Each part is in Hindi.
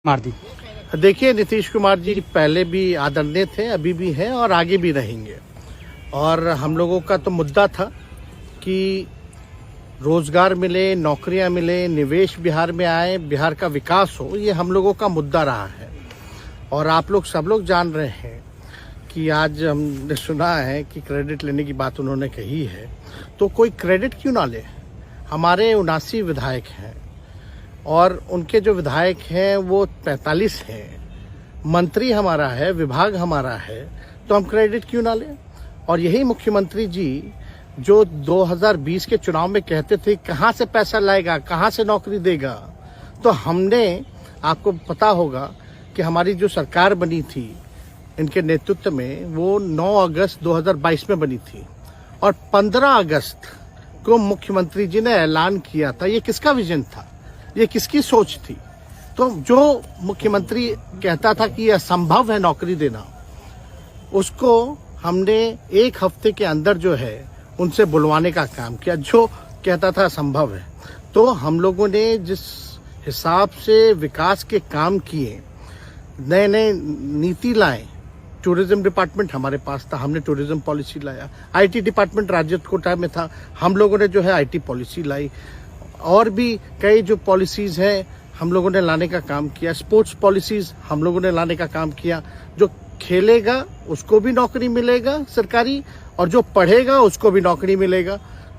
मार दी। देखिए, नीतीश कुमार जी पहले भी आदरणीय थे, अभी भी हैं और आगे भी रहेंगे। और हम लोगों का तो मुद्दा था कि रोजगार मिले, नौकरियां मिले, निवेश बिहार में आए, बिहार का विकास हो, ये हम लोगों का मुद्दा रहा है। और आप लोग सब लोग जान रहे हैं कि आज हमने सुना है कि क्रेडिट लेने की बात उन्होंने कही है, तो कोई क्रेडिट क्यों ना ले। हमारे 79 विधायक हैं और उनके जो विधायक हैं वो 45 हैं, मंत्री हमारा है, विभाग हमारा है, तो हम क्रेडिट क्यों ना लें। और यही मुख्यमंत्री जी जो 2020 के चुनाव में कहते थे कहाँ से पैसा लाएगा, कहाँ से नौकरी देगा, तो हमने, आपको पता होगा कि हमारी जो सरकार बनी थी इनके नेतृत्व में, वो 9 अगस्त 2022 में बनी थी और 15 अगस्त को मुख्यमंत्री जी ने ऐलान किया था। ये किसका विजन था, ये किसकी सोच थी। तो जो मुख्यमंत्री कहता था कि यह असंभव है नौकरी देना, उसको हमने एक हफ्ते के अंदर जो है उनसे बुलवाने का काम किया, जो कहता था असंभव है। तो हम लोगों ने जिस हिसाब से विकास के काम किए, नए नए नीति लाए, टूरिज्म डिपार्टमेंट हमारे पास था, हमने टूरिज्म पॉलिसी लाया। आईटी डिपार्टमेंट राज्य कोटा में था, हम लोगों ने जो है आईटी पॉलिसी लाई। और भी कई जो पॉलिसीज हैं हम लोगों ने लाने का काम किया। स्पोर्ट्स पॉलिसीज हम लोगों ने लाने का काम किया। जो खेलेगा उसको भी नौकरी मिलेगा सरकारी, और जो पढ़ेगा उसको भी नौकरी मिलेगा।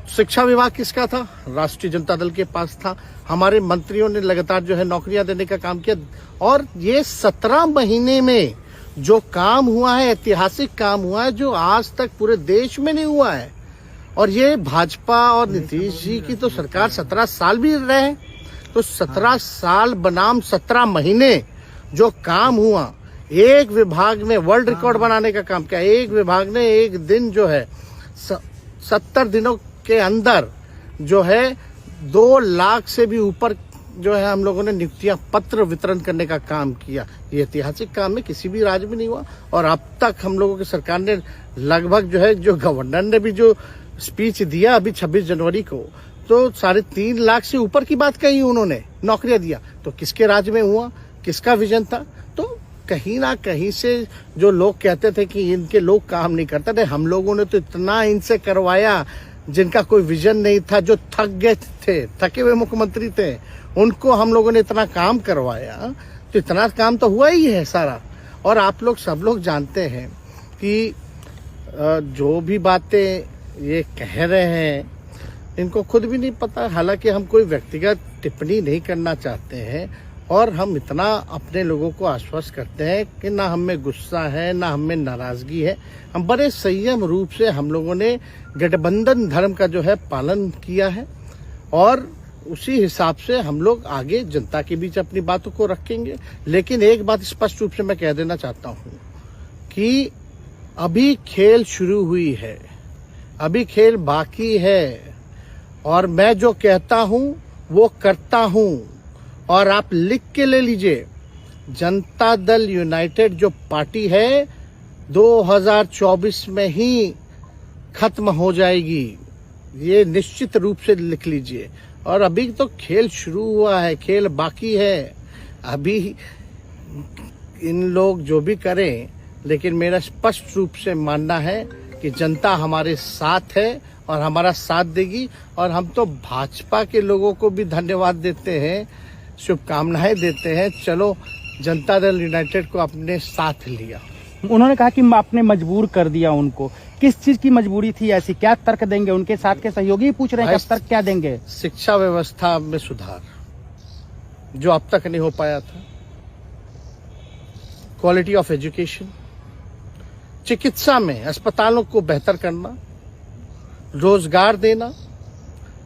शिक्षा विभाग किसका था, राष्ट्रीय जनता दल के पास था। हमारे मंत्रियों ने लगातार जो है नौकरियां देने का काम किया। और ये 17 महीने में जो काम हुआ है, ऐतिहासिक काम हुआ है, जो आज तक पूरे देश में नहीं हुआ है। और ये भाजपा और नीतीश जी की तो सरकार 17 साल भी रहे, तो 17 साल बनाम 17 महीने जो काम हुआ, एक विभाग में वर्ल्ड रिकॉर्ड बनाने का काम किया। एक विभाग ने एक दिन जो है 70 दिनों के अंदर जो है 2 लाख से भी ऊपर जो है हम लोगों ने नियुक्तियां पत्र वितरण करने का काम किया। ये ऐतिहासिक काम है, किसी भी राज्य में नहीं हुआ। और अब तक हम लोगों की सरकार ने लगभग जो है, जो गवर्नर ने भी जो स्पीच दिया अभी 26 जनवरी को, तो 3.5 लाख से ऊपर की बात कही उन्होंने, नौकरियां दिया। तो किसके राज्य में हुआ, किसका विजन था। तो कहीं ना कहीं से जो लोग कहते थे कि इनके लोग काम नहीं करते थे, हम लोगों ने तो इतना इनसे करवाया जिनका कोई विजन नहीं था, जो थक गए थे, थके हुए मुख्यमंत्री थे, उनको हम लोगों ने इतना काम करवाया। तो इतना काम तो हुआ ही है सारा। और आप लोग सब लोग जानते हैं कि जो भी बातें ये कह रहे हैं इनको खुद भी नहीं पता। हालांकि हम कोई व्यक्तिगत टिप्पणी नहीं करना चाहते हैं और हम इतना अपने लोगों को आश्वस्त करते हैं कि ना हमें गुस्सा है, ना हमें नाराजगी है। हम बड़े संयम रूप से हम लोगों ने गठबंधन धर्म का जो है पालन किया है और उसी हिसाब से हम लोग आगे जनता के बीच अपनी बातों को रखेंगे। लेकिन एक बात स्पष्ट रूप से मैं कह देना चाहता हूं कि अभी खेल शुरू हुई है, अभी खेल बाकी है। और मैं जो कहता हूं वो करता हूं। और आप लिख के ले लीजिए, जनता दल यूनाइटेड जो पार्टी है 2024 में ही खत्म हो जाएगी, ये निश्चित रूप से लिख लीजिए। और अभी तो खेल शुरू हुआ है, खेल बाकी है। अभी इन लोग जो भी करें, लेकिन मेरा स्पष्ट रूप से मानना है कि जनता हमारे साथ है और हमारा साथ देगी। और हम तो भाजपा के लोगों को भी धन्यवाद देते हैं, शुभकामनाएं देते हैं। चलो, जनता दल यूनाइटेड को अपने साथ लिया। उन्होंने कहा कि आपने मजबूर कर दिया उनको। किस चीज की मजबूरी थी ऐसी, क्या तर्क देंगे? उनके साथ के सहयोगी पूछ रहे हैं, क्या तर्क क्या देंगे? शिक्षा व्यवस्था में सुधार जो अब तक नहीं हो पाया था, क्वालिटी ऑफ एजुकेशन, चिकित्सा में अस्पतालों को बेहतर करना, रोजगार देना,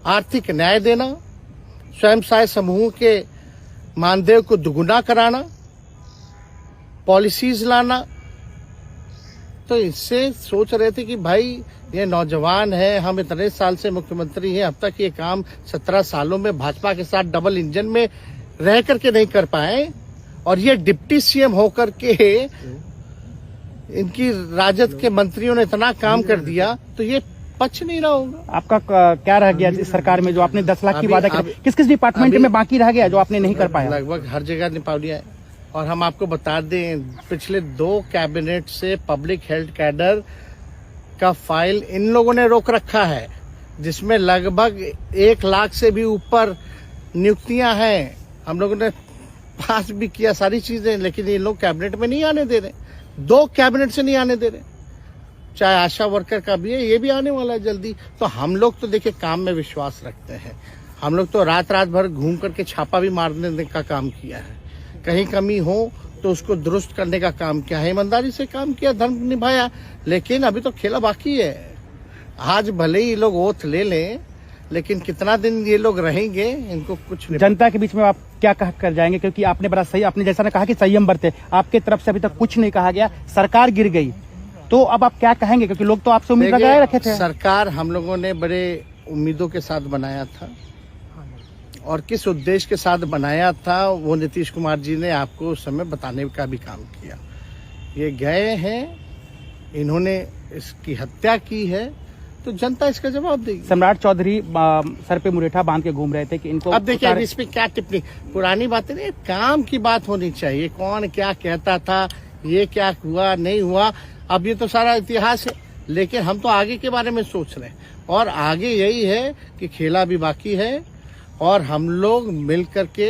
आर्थिक न्याय देना, स्वयं सहायता समूह के मानदेय को दुगुना कराना, पॉलिसीज लाना। तो इससे सोच रहे थे कि भाई ये नौजवान है, हम इतने साल से मुख्यमंत्री हैं, अब तक ये काम 17 सालों में भाजपा के साथ डबल इंजन में रह करके नहीं कर पाए, और ये डिप्टी सीएम होकर के इनकी राजद के मंत्रियों ने इतना काम कर दिया, तो ये पच नहीं रहा होगा। आपका क्या रह गया इस सरकार में जो आपने 10 लाख की वादा किया? किस किस डिपार्टमेंट में बाकी रह गया जो आपने नहीं कर पाया? लगभग हर जगह निपा लिया है। और हम आपको बता दें, पिछले 2 कैबिनेट से पब्लिक हेल्थ कैडर का फाइल इन लोगों ने रोक रखा है, जिसमें लगभग 1 लाख से भी ऊपर नियुक्तियां हैं। हम लोगों ने पास भी किया सारी चीजें, लेकिन ये लोग कैबिनेट में नहीं आने दे रहे। 2 कैबिनेट से नहीं आने दे रहे। चाहे आशा वर्कर का भी है, ये भी आने वाला है जल्दी। तो हम लोग तो देखिए काम में विश्वास रखते हैं। हम लोग तो रात भर घूम करके छापा भी मारने का काम किया है। कहीं कमी हो तो उसको दुरुस्त करने का काम किया है, ईमानदारी से काम किया, धर्म निभाया। लेकिन अभी तो खेला बाकी है। आज भले ही ये लोग ओथ ले लें, लेकिन कितना दिन ये लोग रहेंगे, इनको कुछ नहीं। जनता के बीच में आप क्या कह कर जाएंगे, क्योंकि आपने बड़ा सही, आपने जैसा ने कहा कि संयम बरते, आपके तरफ से अभी तक कुछ नहीं कहा गया, सरकार गिर गई, तो अब आप क्या कहेंगे, क्योंकि लोग तो आपसे उम्मीद लगाए रखे थे। सरकार हम लोगों ने बड़े उम्मीदों के साथ बनाया था, और किस उद्देश्य के साथ बनाया था वो नीतीश कुमार जी ने आपको उस समय बताने का भी काम किया। ये गए हैं, इन्होंने इसकी हत्या की है, तो जनता इसका जवाब देगी। सम्राट चौधरी सर पे मुरेठा बांध के घूम रहे थे कि इनको, अब देखिए इस पे क्या टिप्पणी, पुरानी बातें नहीं, काम की बात होनी चाहिए। कौन क्या कहता था, ये क्या हुआ नहीं हुआ, अब ये तो सारा इतिहास है। लेकिन हम तो आगे के बारे में सोच रहे हैं, और आगे यही है कि खेला भी बाकी है, और हम लोग मिल करके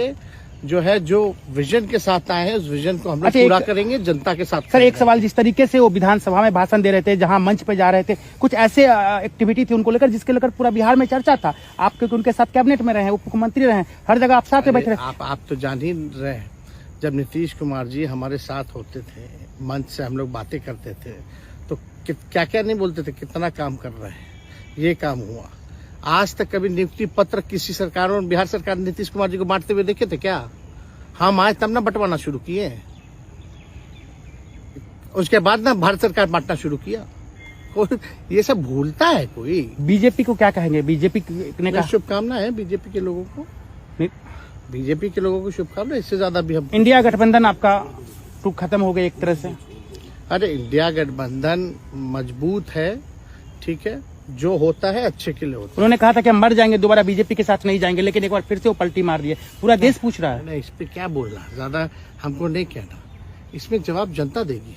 जो है, जो विजन के साथ आए हैं, उस विजन को हम लोग पूरा करेंगे जनता के साथ। सर एक सवाल, जिस तरीके से वो विधानसभा में भाषण दे रहे थे, जहां मंच पे जा रहे थे, कुछ ऐसे एक्टिविटी थी उनको लेकर जिसके लेकर पूरा बिहार में चर्चा था। आप क्योंकि उनके साथ कैबिनेट में रहे, उप मुख्यमंत्री रहे, हर जगह आप साथ में बैठे रहे। आप तो जान ही रहे हैं, जब नीतीश कुमार जी हमारे साथ होते थे, मंच से हम लोग बातें करते थे, तो क्या क्या नहीं बोलते थे, कितना काम कर रहे हैं, ये काम हुआ। आज तक कभी नियुक्ति पत्र किसी सरकारों, बिहार सरकार नीतीश कुमार जी को बांटते हुए देखे थे क्या? हम आए तब ना बंटवाना शुरू किए, उसके बाद ना भारत सरकार बांटना शुरू किया। कोई ये सब भूलता है कोई? बीजेपी को क्या कहेंगे? बीजेपी ने कहा शुभकामना है बीजेपी के लोगों को, बीजेपी के लोगों को शुभकामना। इससे ज्यादा भी हम, इंडिया गठबंधन आपका टूक खत्म हो गया एक तरह से। अरे इंडिया गठबंधन मजबूत है, ठीक है, जो होता है अच्छे के लिए होता है। उन्होंने कहा था कि हम मर जाएंगे, दोबारा बीजेपी के साथ नहीं जाएंगे, लेकिन एक बार फिर से वो पलटी मार दिए। पूरा देश पूछ रहा है। इस पे क्या बोलना, ज्यादा हमको नहीं कहना, इसमें जवाब जनता देगी।